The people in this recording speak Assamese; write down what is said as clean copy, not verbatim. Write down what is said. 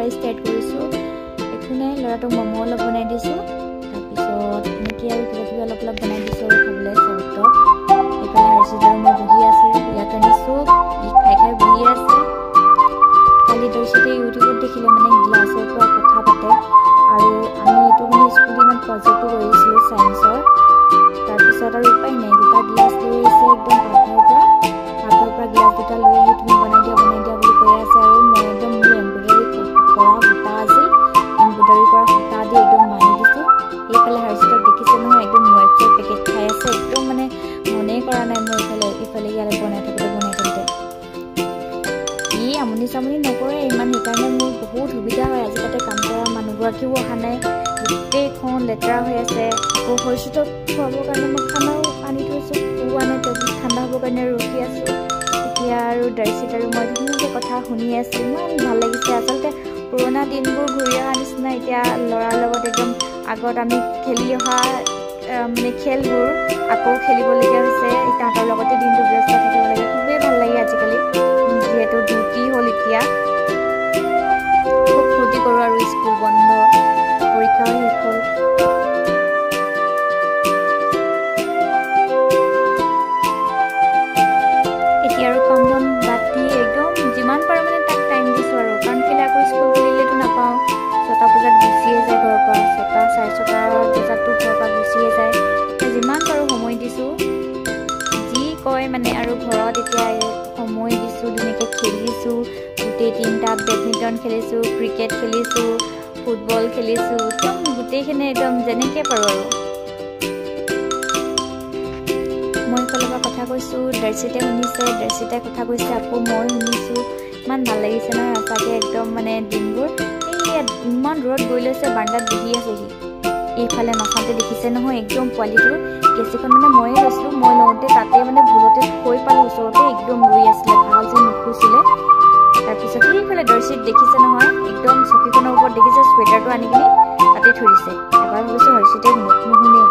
পৰাই ষ্টাৰ্ট কৰিছোঁ একো নাই ল'ৰাটোক ম'ম' অলপ বনাই দিছোঁ তাৰপিছত এনেকৈ আৰু কিবা অলপ বনাই দিছোঁ আৰু খাবলৈ চবত এইফালে হৰ্ষিত আৰু মই বহি আছোঁ ইয়াৰ কাৰণে চব খাই বহি আছে কালি দৰ্শিতে ইউটিউবত দেখিলে মানে গ্লাছৰ পৰা কথা পাতে আৰু আমি এইটো মানে স্কুলত ইমান প্ৰজেক্টটো কৰিছিলোঁ ছায়েন্সৰ তাৰপিছত আৰু উপায় নাই দুটা গ্লাছ লৈ আহিছে একদম পাকঘৰৰ পৰা গ্লাছ দুটা লৈ আহি তুমি বনাই দিয়া বুলি কৈ আছে আৰু মই একদম মোৰ এম্ব্ৰইডাৰী কৰা সূতা আছিল এম্ব্ৰইডাৰী কৰা সূতা দি একদম বান্ধি দিছোঁ এইফালে হৰ্ষিতক দেখিছে নহয় একদম মোবাইলৰ পেকেট খাই আছে একদম মানে মনেই কৰা নাই মই ইফালে ইয়ালে বনাই থাকোঁতে ই আমনি চামনি নকৰে ইমান সেইকাৰণে মোৰ বহুত সুবিধা হয় আজি তাতে কাম কৰা মানুহগৰাকীও অহা নাই গোটেইখন লেতেৰা হৈ আছে আকৌ হৰ্ষিতক খুৱাবৰ কাৰণে মই খানাও আনি থৈছোঁ খোৱা নাই তাৰপিছত ঠাণ্ডা হ'বৰ কাৰণে ৰখি আছোঁ এতিয়া আৰু দৰ্শিত আৰু মই ধুনীয়াকৈ কথা শুনি আছোঁ ইমান ভাল লাগিছে আচলতে পুৰণা দিনবোৰ ঘূৰি অহা নিচিনা এতিয়া ল'ৰাৰ লগত একদম আগত আমি খেলি অহা মানে খেলবোৰ আকৌ খেলিবলগীয়া হৈছে তাহাঁতৰ লগতে দিনটো ব্যস্ত থাকিব লাগে খুবেই ভাল লাগে আজিকালি যিহেতু ডিউটি হ'ল এতিয়া খুব ফূৰ্তি কৰোঁ আৰু স্কুল বন্ধ পৰীক্ষাও শেষ হ'ল এতিয়া আৰু কাম বন বাদ দি একদম যিমান পাৰোঁ মানে তাক টাইম দিছোঁ আৰু কাৰণ কেলৈ আকৌ স্কুল খুলিলেতো নাপাওঁ 6টা বজাত গুচিয়ে যায় ঘৰৰ পৰা 6টা 6:30 বজাততো ঘৰৰ পৰা গুচিয়ে যায় যিমান পাৰোঁ সময় দিছোঁ যি কয় মানে আৰু ঘৰত এতিয়া সময় দিছোঁ ধুনীয়াকৈ খেলিছোঁ গোটেই তিনিটা বেডমিণ্টন খেলিছোঁ ক্ৰিকেট খেলিছোঁ ফুটবল খেলিছোঁ একদম গোটেইখিনি একদম যেনেকৈ পাৰোঁ আৰু মই এইফালৰ পৰা কথা কৈছোঁ দৰ্শিতে শুনিছে দৰ্শিতাই কথা কৈছে আকৌ মই শুনিছোঁ ইমান ভাল লাগিছে নহয় সঁচাকৈ একদম মানে দিনবোৰ এই ইমান দূৰত গৈ লৈছে বাৰান্দাত বহি আছেহি এইফালে নাচাওঁতে দেখিছে নহয় একদম পোৱালিটো কেঁচিখন মানে ময়ে লৈছিলোঁ মই লওঁতে তাতে মানে ভুলতে থৈ পালোঁ ওচৰতে একদম ৰৈ আছিলে ভাল যে নুখুছিলে তাৰপিছত সেইফালে দৰ্শিত দেখিছে নহয় একদম চকীখনৰ ওপৰত দেখিছে চুৱেটাৰটো আনি কিনি তাতে থৈ দিছে এবাৰ ভাবিছোঁ হৰ্ষিতে নুশুনে